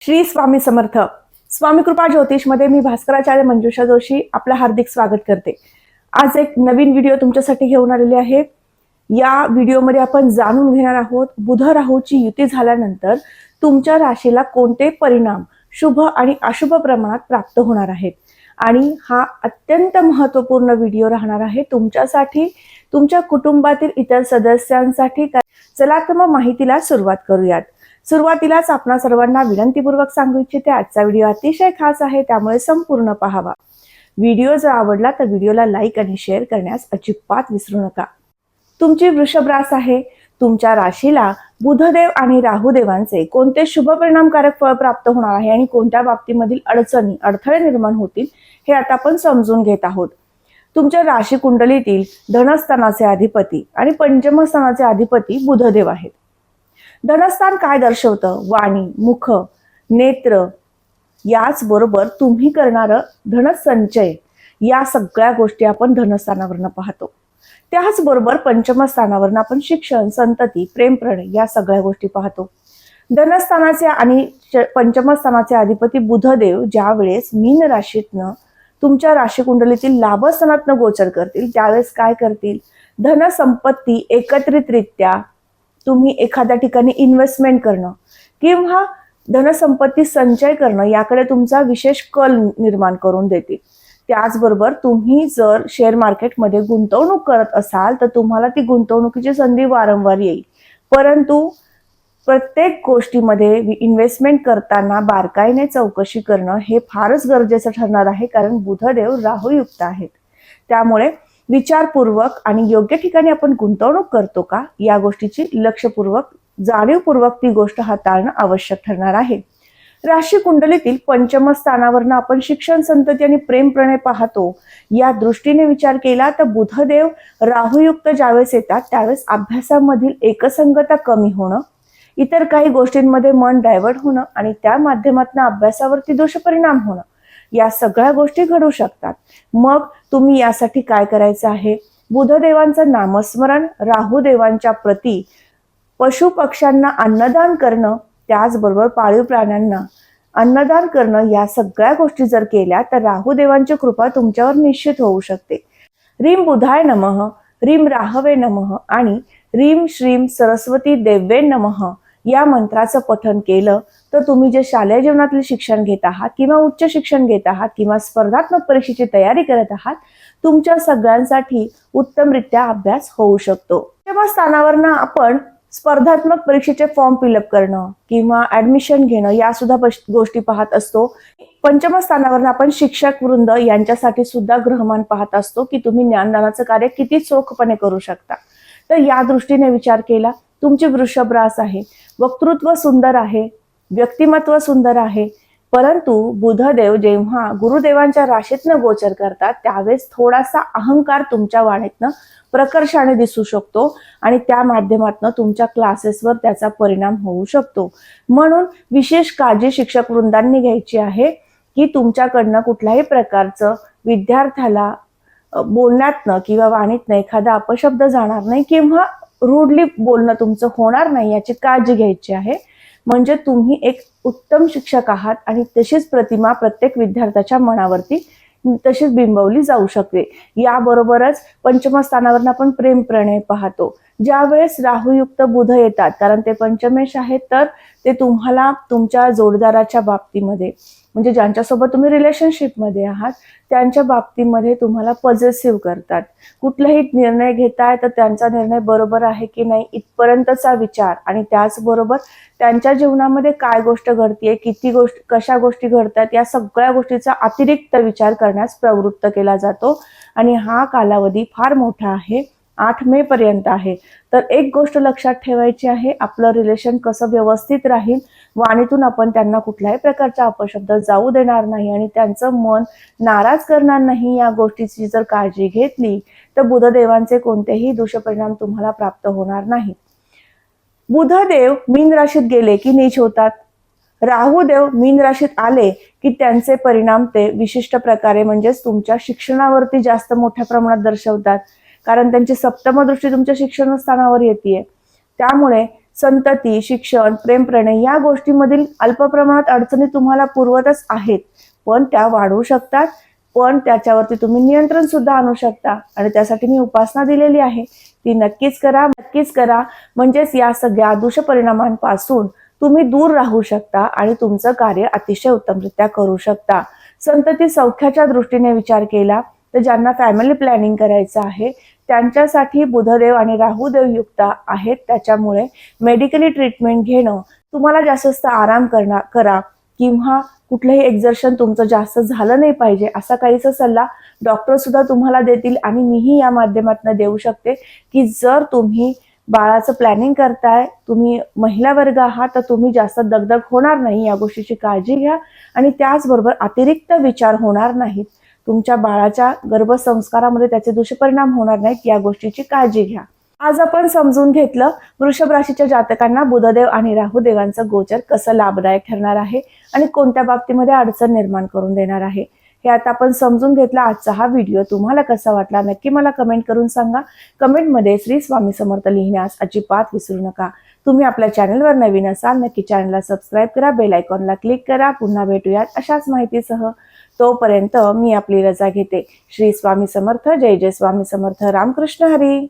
श्री स्वामी समर्थ. स्वामी कृपा ज्योतिष मध्ये मी भास्कराचार्य मंजुषा जोशी आपलं हार्दिक स्वागत करते. आज एक नवीन व्हिडिओ तुमच्यासाठी घेऊन आलेली आहे. या व्हिडिओमध्ये आपण जाणून घेणार आहोत बुध राहूची युती झाल्यानंतर तुमच्या राशीला कोणते परिणाम शुभ आणि अशुभ प्रमाणात प्राप्त होणार आहेत. आणि हा अत्यंत महत्त्वपूर्ण व्हिडिओ राहणार आहे तुमच्यासाठी, तुमच्या कुटुंबातील इतर सदस्यांसाठी. चला तर मग माहितीला सुरुवात करूयात. सुरुवातीलाच आपणा सर्वांना विनंतीपूर्वक सांगू इच्छिते, आजचा व्हिडिओ अतिशय खास आहे, त्यामुळे संपूर्ण पाहावा. व्हिडिओ जर आवडला तर व्हिडिओला लाईक आणि शेअर करण्यास अजिबात विसरू नका. तुमची वृषभ रास आहे. तुमच्या राशीला बुधदेव आणि राहुदेवांचे कोणते शुभ परिणामकारक फळ प्राप्त होणार आहे आणि कोणत्या बाबतीमधील अडचणी अडथळे निर्माण होतील हे आता आपण समजून घेत आहोत. तुमच्या राशी कुंडलीतील धनस्थानाचे अधिपती आणि पंचम स्थानाचे अधिपती बुधदेव आहेत. धनस्थान काय दर्शवतं? वाणी, मुख, नेत्र, याचबरोबर तुम्ही करणारं धनसंचय, या सगळ्या गोष्टी आपण धनस्थानावरनं पाहतो. त्याचबरोबर पंचम स्थानावरनं आपण शिक्षण, संतती, प्रेमप्रणय या सगळ्या गोष्टी पाहतो. धनस्थानाचे आणि पंचम स्थानाचे अधिपती बुधदेव ज्या वेळेस मीन राशीतनं तुमच्या राशी कुंडलीतील लाभस्थानातनं गोचर करतील त्यावेळेस काय करतील? धनसंपत्ती एकत्रितरित्या तुम्ही एखाद्या ठिकाणी इन्व्हेस्टमेंट करणं किंवा धनसंपत्ती संचय करणं याकडे तुमचा विशेष कल निर्माण करून देतील. त्याचबरोबर तुम्ही जर शेअर मार्केटमध्ये गुंतवणूक करत असाल तर तुम्हाला ती गुंतवणुकीची संधी वारंवार येईल. परंतु प्रत्येक गोष्टीमध्ये इन्व्हेस्टमेंट करताना बारकाईने चौकशी करणं हे फारच गरजेचं ठरणार आहे, कारण बुधदेव राहुयुक्त आहेत. त्यामुळे विचारपूर्वक आणि योग्य ठिकाणी आपण गुंतवणूक करतो का या गोष्टीची लक्षपूर्वक, जाणीवपूर्वक ती गोष्ट हाताळणं आवश्यक ठरणार आहे. राशी कुंडलीतील पंचम स्थानावरनं आपण शिक्षण, संतती आणि प्रेमप्रणय पाहतो. या दृष्टीने विचार केला तर बुधदेव राहुयुक्त ज्यावेळेस येतात त्यावेळेस अभ्यासामधील एकसंगता कमी होणं, इतर काही गोष्टींमध्ये मन डायव्हर्ट होणं आणि त्या माध्यमातून अभ्यासावरती दुष्परिणाम होणं, या सगळ्या गोष्टी घडू शकतात. मग तुम्ही यासाठी काय करायचं आहे? बुधदेवांचं नामस्मरण, राहुदेवांच्या प्रती पशु पक्ष्यांना अन्नदान करणं, त्याचबरोबर पाळीव प्राण्यांना अन्नदान करणं, या सगळ्या गोष्टी जर केल्या तर राहुदेवांची कृपा तुमच्यावर निश्चित होऊ शकते. रीम बुधाय नमः, रीम राहवे नमः आणि रीम श्रीम सरस्वती देवे नमः या मंत्राचं पठण केलं तर तुम्ही जे शालेय जीवनातील शिक्षण घेत आहात किंवा उच्च शिक्षण घेत आहात किंवा स्पर्धात्मक परीक्षेची तयारी करत आहात, तुमच्या सगळ्यांसाठी उत्तमरित्या अभ्यास होऊ शकतो. तेव्हा स्थानावरनं आपण स्पर्धात्मक परीक्षेचे फॉर्म फिलअप करणं किंवा ऍडमिशन घेणं या सुद्धा गोष्टी पाहत असतो. पंचम स्थानावरनं आपण शिक्षक वृंद यांच्यासाठी सुद्धा ग्रहमान पाहत असतो की तुम्ही ज्ञानदानाचं कार्य किती चोखपणे करू शकता. तर या दृष्टीने विचार केला. तुमची वृषभ रास आहे, वक्तृत्व सुंदर आहे, व्यक्तिमत्व सुंदर आहे, परंतु बुधदेव जेव्हा गुरुदेवांच्या राशीतनं गोचर करतात त्यावेळेस थोडासा अहंकार तुमच्या वाणीतनं प्रकर्षाने दिसू शकतो आणि त्या माध्यमातून तुमच्या क्लासेसवर त्याचा परिणाम होऊ शकतो. म्हणून विशेष काळजी शिक्षक वृंदांनी घ्यायची आहे की तुमच्याकडनं कुठल्याही प्रकारचं विद्यार्थ्याला बोलण्यातनं किंवा वाणीतनं एखादा अपशब्द जाणार नाही किंवा रूडली बोलणं तुमचं होणार नाही याची काळजी घ्यायची आहे. म्हणजे तुम्ही एक उत्तम शिक्षक आहात आणि तशीच प्रतिमा प्रत्येक विद्यार्थ्याच्या मनावरती तशीच बिंबवली जाऊ शकते. याबरोबरच पंचम स्थानावरून आपण प्रेम प्रणय पाहतो. ज्यावेळेस राहुयुक्त बुध येतात, कारण ते पंचमेश आहेत, तर ते तुम्हाला तुमच्या जोडदाराच्या बाबतीमध्ये म्हणजे ज्यांच्यासोबत तुम्ही रिलेशनशिपमध्ये आहात त्यांच्या बाबतीमध्ये तुम्हाला पॉझिटिव्ह करतात. कुठलाही निर्णय घेताय तर त्यांचा निर्णय बरोबर आहे की नाही इथपर्यंतचा विचार आणि त्याचबरोबर त्यांच्या जीवनामध्ये काय गोष्ट घडतीये, कशा गोष्टी घडतात या सगळ्या गोष्टीचा अतिरिक्त विचार करण्यास प्रवृत्त केला जातो. आणि हा कालावधी फार मोठा आहे, 8 मे पर्यंत आहे. तर एक गोष्ट लक्षात ठेवायची आहे, आपलं रिलेशन कसं व्यवस्थित राहील, वाणीतून आपण त्यांना कुठल्याही प्रकारचा अपशब्द जाऊ देणार नाही आणि त्यांचं मन नाराज करणार नाही, या गोष्टीची जर काळजी घेतली तर बुधदेवांचे कोणतेही दुष्परिणाम तुम्हाला प्राप्त होणार नाही. बुधदेव मीन राशीत गेले की नीच होतात. राहुदेव मीन राशीत आले की त्यांचे परिणाम ते विशिष्ट प्रकारे म्हणजेच तुमच्या शिक्षणावरती जास्त मोठ्या प्रमाणात दर्शवतात, कारण त्यांची सप्तम दृष्टी तुमच्या शिक्षण स्थानावर येते. त्यामुळे संतती, शिक्षण, प्रेम, प्रणय या गोष्टीमधील अल्प प्रमाणात अडचणी तुम्हाला पूर्वतच आहेत, पण त्या वाढू शकतात. पण त्याच्यावरती तुम्ही नियंत्रण सुद्धा आणू शकता आणि त्यासाठी मी उपासना दिलेली आहे, ती नक्कीच करा, नक्कीच करा. म्हणजेच या सगळ्या दुष्परिणामांपासून तुम्ही दूर राहू शकता आणि तुमचं कार्य अतिशय उत्तमरित्या करू शकता. संतती सौख्याच्या दृष्टीने विचार केला तर ज्यांना फॅमिली प्लॅनिंग करायचं आहे त्यांच्यासाठी बुधदेव आणि राहुदेव युक्त आहेत. त्याच्यामुळे मेडिकली ट्रीटमेंट घेणं, तुम्हाला जास्त आराम करा किंवा कुठलंही एक्झर्शन तुमचं जास्त झालं नाही पाहिजे असा काहीसा सल्ला डॉक्टर सुद्धा तुम्हाला देतील. आणि मीही या माध्यमातून देऊ शकते की जर तुम्ही बाळाचं प्लॅनिंग करताय, तुम्ही महिला वर्ग आहात, तर तुम्ही जास्त दगदग होणार नाही या गोष्टीची काळजी घ्या. आणि त्याचबरोबर अतिरिक्त विचार होणार नाहीत, तुमच्या बाळाच्या गर्भसंस्कारामध्ये त्याचे दुष्परिणाम होणार नाहीत या गोष्टीची काळजी घ्या. आज आपण समजून घेतलं वृषभ राशीच्या जातकांना बुधदेव आणि राहुदेवांचं गोचर कसं लाभदायक ठरणार आहे आणि कोणत्या बाबतीमध्ये अडचण निर्माण करून देणार आहे हे आता आपण समजून घेतला. आजचा हा व्हिडिओ तुम्हाला कसा वाटला नक्की मला कमेंट करून सांगा. कमेंटमध्ये श्री स्वामी समर्थ लिहिण्यास अजिबात विसरू नका. तुम्ही आपल्या चॅनलवर नवीन असाल नक्की चॅनलला सबस्क्राईब करा, बेल आयकॉनला क्लिक करा. पुन्हा भेटूयात अशाच माहितीसह. तोपर्यंत मी आपली रजा घेते. श्री स्वामी समर्थ. जय जय स्वामी समर्थ. रामकृष्ण हरी.